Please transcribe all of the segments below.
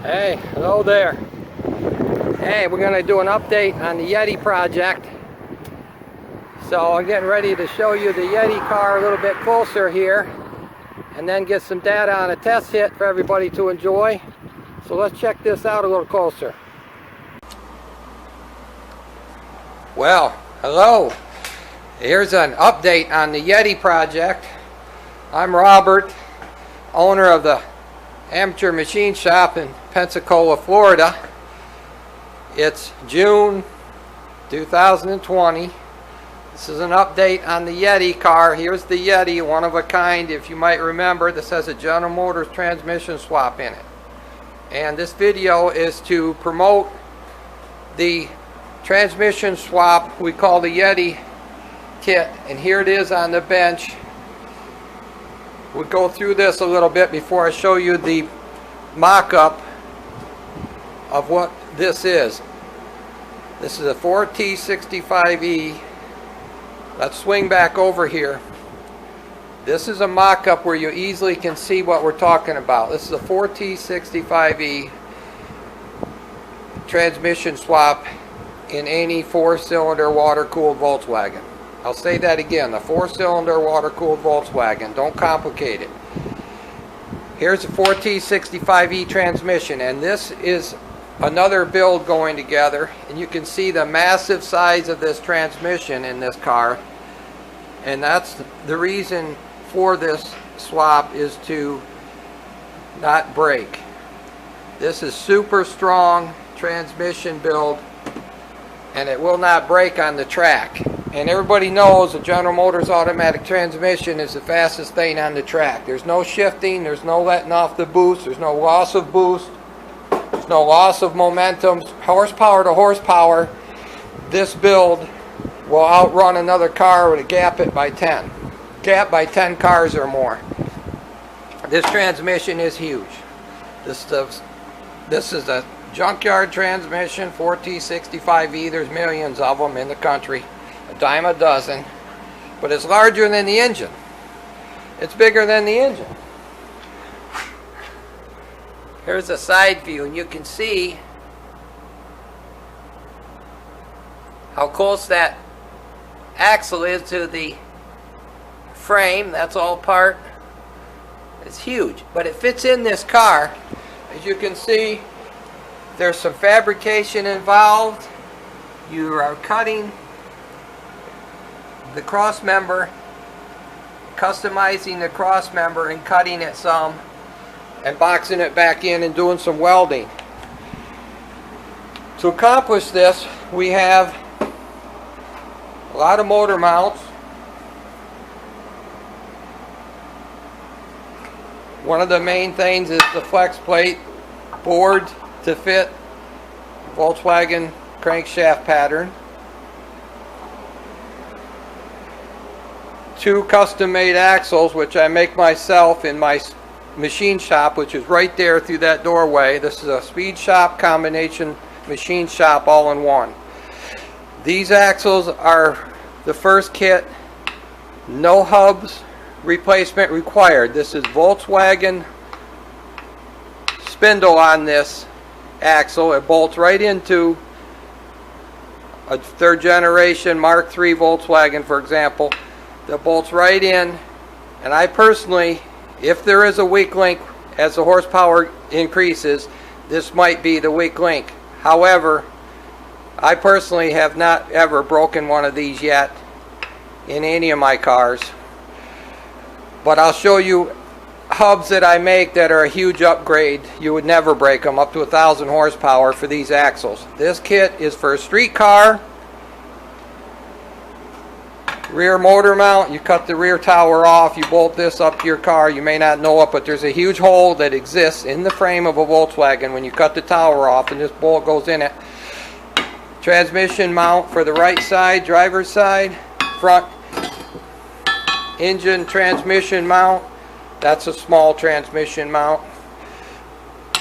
Hey, hello there. Hey, we're going to do an update on the Yeti project. So I'm getting ready to show you the Yeti car a little bit closer here, and then get some data on a test hit for everybody to enjoy. So let's check this out a little closer. Well, hello. Here's an update on the Yeti project. I'm Robert, owner of the Amateur Machine Shop in Pensacola, Florida. It's June 2020. This is an update on the Yeti car. Here's the Yeti, one of a kind. If you might remember, this has a General Motors transmission swap in it. And this video is to promote the transmission swap we call the Yeti kit. And here it is on the bench. We'll go through this a little bit before I show you the mock-up of what this is. This is a 4T65E. Let's swing back over here. This is a mock-up where you easily can see what we're talking about. This is a 4T65E transmission swap in any four-cylinder water-cooled Volkswagen. I'll say that again, a four-cylinder water-cooled Volkswagen. Don't complicate it. Here's a 4T65E transmission, and this is another build going together, and you can see the massive size of this transmission in this car, and that's the reason for this swap, is to not break. This is super strong transmission build, and it will not break on the track. And everybody knows a General Motors automatic transmission is the fastest thing on the track. There's no shifting, there's no letting off the boost, there's no loss of boost, there's no loss of momentum. Horsepower to horsepower, this build will outrun another car with a gap it by 10. Gap by 10 cars or more. This transmission is huge. This is a junkyard transmission, 4T65E. There's millions of them in the country. A dime a dozen, but it's larger than the engine. It's bigger than the engine. Here's a side view, and you can see how close that axle is to the frame. That's all part. It's huge, but it fits in this car. As you can see, there's some fabrication involved. You are cutting the cross member, customizing the cross member and cutting it some and boxing it back in and doing some welding. To accomplish this, we have a lot of motor mounts. One of the main things is the flex plate bored to fit Volkswagen crankshaft pattern. Two custom-made axles, which I make myself in my machine shop, which is right there through that doorway. This is a speed shop combination machine shop all in one. These axles are the first kit. No hubs replacement required. This is Volkswagen spindle on this axle. It bolts right into a third generation Mark III Volkswagen, for example. That bolts right in, and I personally, if there is a weak link as the horsepower increases, this might be the weak link. However, I personally have not ever broken one of these yet in any of my cars. But I'll show you hubs that I make that are a huge upgrade. You would never break them, up to 1,000 horsepower for these axles. This kit is for a street car. Rear motor mount, you cut the rear tower off, you bolt this up to your car. You may not know it, but there's a huge hole that exists in the frame of a Volkswagen when you cut the tower off, and this bolt goes in it. Transmission mount for the right side, driver's side. Front engine transmission mount, that's a small transmission mount.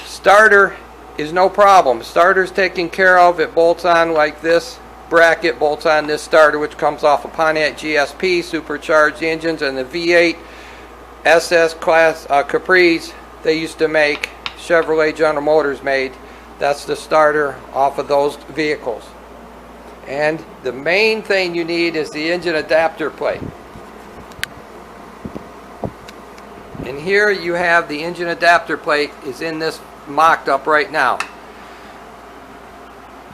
Starter is no problem. Starter's taken care of. It bolts on like this. Bracket bolts on this starter, which comes off a Pontiac GSP supercharged engines, and the V8 SS class Capris they used to make Chevrolet General Motors made. That's the starter off of those vehicles. And the main thing you need is the engine adapter plate. And here you have the engine adapter plate is in this mocked up right now.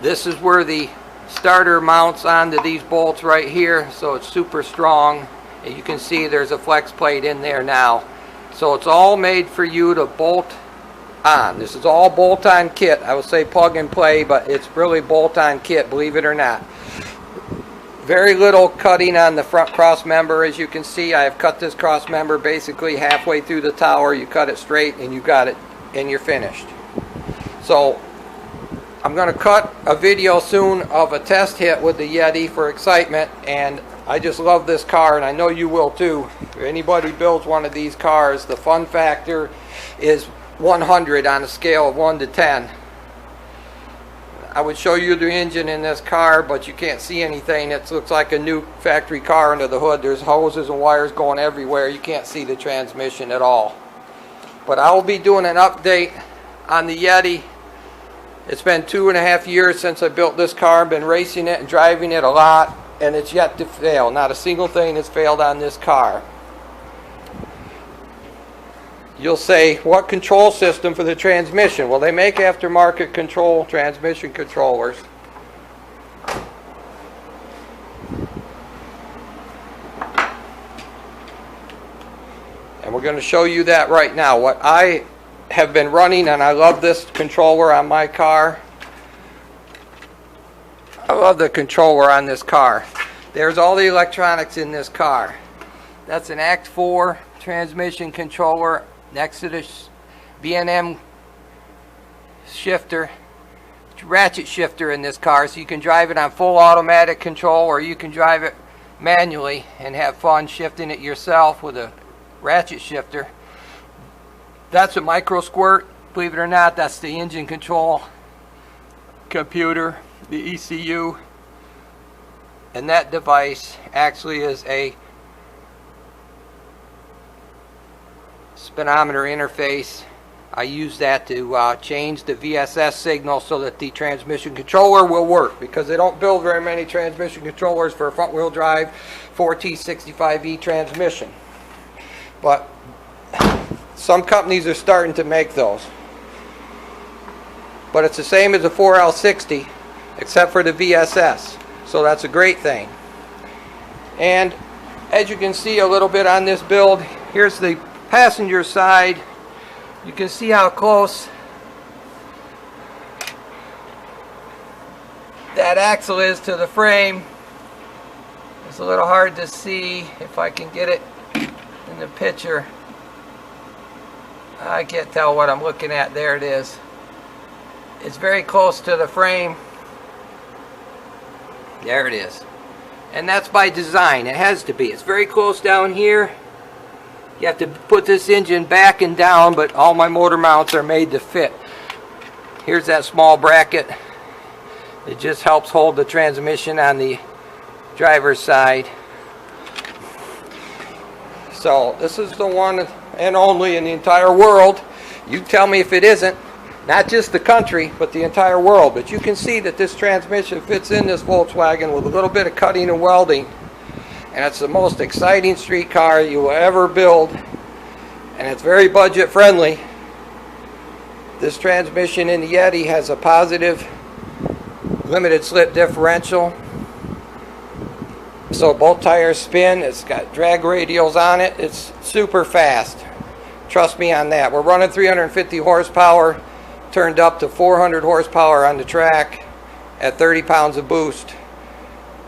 This is where the starter mounts onto these bolts right here, so it's super strong. And you can see there's a flex plate in there now. So it's all made for you to bolt on. This is all bolt-on kit. I would say plug and play, but it's really bolt-on kit, believe it or not. Very little cutting on the front cross member. As you can see, I have cut this cross member basically halfway through the tower. You cut it straight and you got it and you're finished. So I'm going to cut a video soon of a test hit with the Yeti for excitement, and I just love this car, and I know you will too. If anybody builds one of these cars, the fun factor is 100 on a scale of 1 to 10. I would show you the engine in this car, but you can't see anything. It looks like a new factory car under the hood. There's hoses and wires going everywhere. You can't see the transmission at all. But I will be doing an update on the Yeti. It's been 2.5 years since I built this car. I've been racing it and driving it a lot, and it's yet to fail. Not a single thing has failed on this car. You'll say, what control system for the transmission? Well, they make aftermarket control transmission controllers. And we're going to show you that right now. What I have been running, and I love this controller on my car. I love the controller on this car. There's all the electronics in this car. That's an Act 4 transmission controller next to the B&M shifter, ratchet shifter in this car, so you can drive it on full automatic control, or you can drive it manually and have fun shifting it yourself with a ratchet shifter. That's a micro squirt, believe it or not. That's the engine control computer, the ECU, and that device actually is a speedometer interface. I use that to change the VSS signal so that the transmission controller will work, because they don't build very many transmission controllers for a front wheel drive 4T65E transmission, but some companies are starting to make those. But it's the same as a 4L60 except for the VSS, so that's a great thing. And as you can see a little bit on this build, here's the passenger side. You can see how close that axle is to the frame. It's a little hard to see if I can get it in the picture. I can't tell what I'm looking at. There it is. It's very close to the frame. There it is. And that's by design. It has to be. It's very close down here. You have to put this engine back and down, but all my motor mounts are made to fit. Here's that small bracket. It just helps hold the transmission on the driver's side. So this is the one and only in the entire world. You tell me if it isn't. Not just the country, but the entire world. But you can see that this transmission fits in this Volkswagen with a little bit of cutting and welding. And it's the most exciting street car you will ever build, and it's very budget friendly. This transmission in the Yeti has a positive limited slip differential, so both tires spin. It's got drag radials on it. It's super fast, trust me on that. We're running 350 horsepower turned up to 400 horsepower on the track at 30 pounds of boost.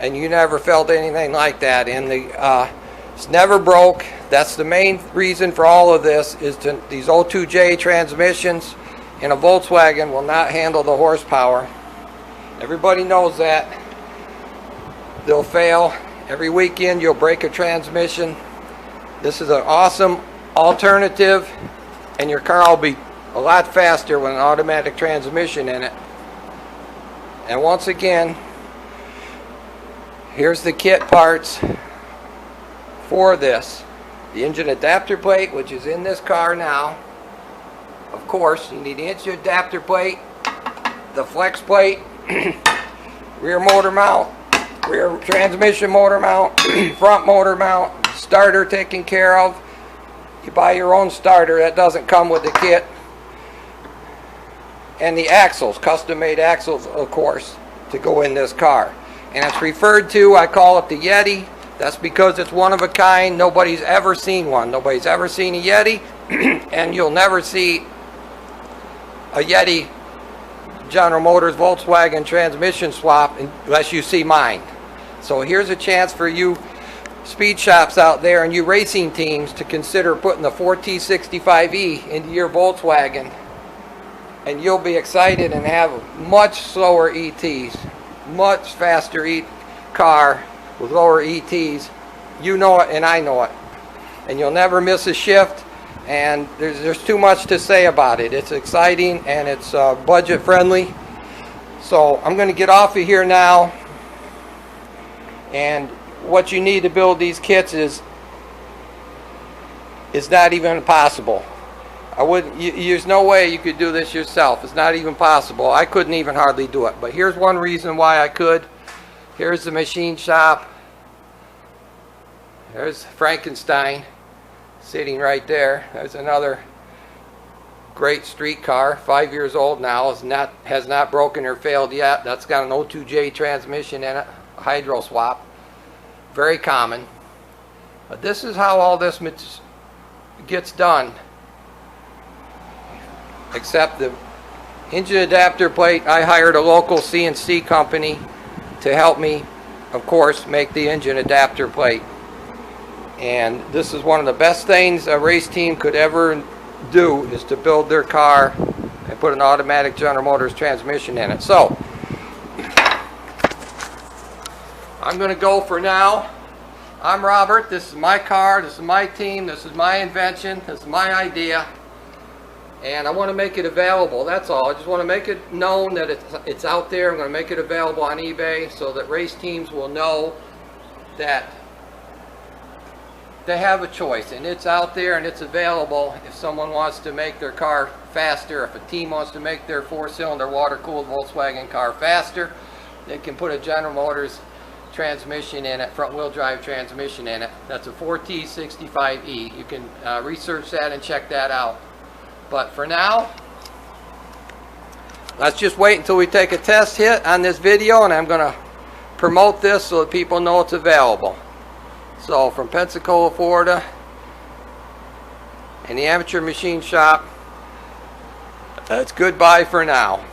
And you never felt anything like that. And it's never broke. That's the main reason for all of this, is these O2J transmissions in a Volkswagen will not handle the horsepower. Everybody knows that. They'll fail. Every weekend you'll break a transmission. This is an awesome alternative, and your car will be a lot faster with an automatic transmission in it. And once again, here's the kit parts for this. The engine adapter plate, which is in this car now. of course, you need the engine adapter plate, the flex plate, rear motor mount, rear transmission motor mount, front motor mount, starter taken care of. You buy your own starter, that doesn't come with the kit. And the axles, custom made axles, of course, to go in this car. And it's referred to, I call it the Yeti. That's because it's one of a kind. Nobody's ever seen one. Nobody's ever seen a Yeti. And you'll never see a Yeti General Motors Volkswagen transmission swap unless you see mine. So here's a chance for you speed shops out there and you racing teams to consider putting the 4T65E into your Volkswagen, and you'll be excited and have much slower ETs, much faster car with lower ETs. You know it and I know it, and you'll never miss a shift. And there's too much to say about it. It's exciting and it's budget friendly. So I'm going to get off of here now. And what you need to build these kits is not even possible. There's no way you could do this yourself. It's not even possible. I couldn't even hardly do it. But here's one reason why I could. Here's the machine shop. There's Frankenstein sitting right there. There's another great street car, 5 years old now, has not broken or failed yet. That's got an 02J transmission in it, a hydro swap, very common. But this is how all this gets done, except the engine adapter plate. I hired a local CNC company to help me, of course, make the engine adapter plate. And this is one of the best things a race team could ever do, is to build their car and put an automatic General Motors transmission in it. So I'm going to go for now. I'm Robert. This is my car. This is my team. This is my invention. This is my idea. And I want to make it available. That's all. I just want to make it known that it's out there. I'm going to make it available on eBay so that race teams will know that they have a choice, and it's out there and it's available. If someone wants to make their car faster, if a team wants to make their four-cylinder water-cooled Volkswagen car faster, they can put a General Motors transmission in it, front-wheel drive transmission in it. That's a 4T65E. You can research that and check that out. But for now, let's just wait until we take a test hit on this video, and I'm going to promote this so that people know it's available. So from Pensacola, Florida, and the Amateur Machine Shop, it's goodbye for now.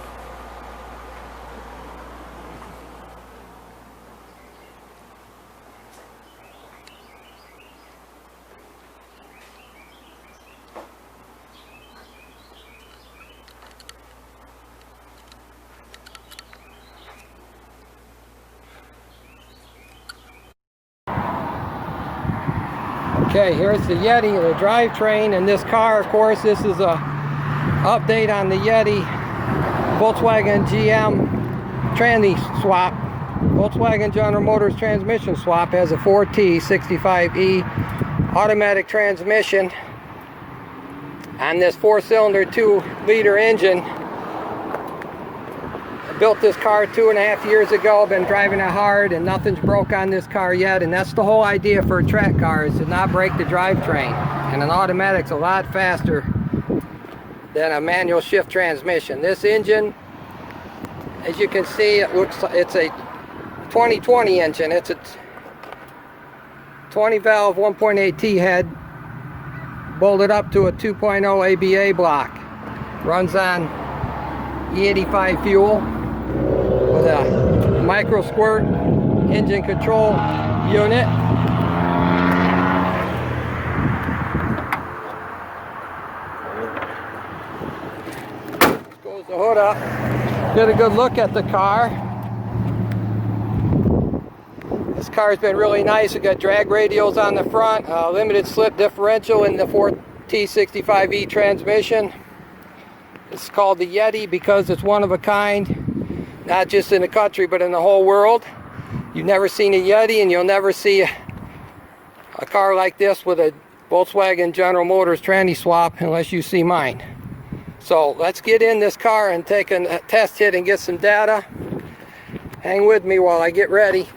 Okay, here's the Yeti, the drivetrain, and this car, of course, this is a update on the Yeti Volkswagen GM tranny swap. Volkswagen General Motors transmission swap has a 4T65E automatic transmission on this 4-cylinder 2-liter engine. I built this car 2.5 years ago, been driving it hard, and nothing's broke on this car yet. And that's the whole idea for a track car, is to not break the drivetrain. And an automatic's a lot faster than a manual shift transmission. This engine, as you can see, it's a 2020 engine. It's a 20 valve 1.8T head bolted up to a 2.0 ABA block. Runs on E85 fuel with a micro squirt engine control unit. Goes the hood up. Get a good look at the car. This car's been really nice. It got drag radials on the front, limited slip differential in the 4T65E transmission. It's called the Yeti because it's one of a kind, not just in the country but in the whole world. You've never seen a Yeti, and you'll never see a car like this with a Volkswagen General Motors tranny swap unless you see mine. So let's get in this car and take a test hit and get some data. Hang with me while I get ready.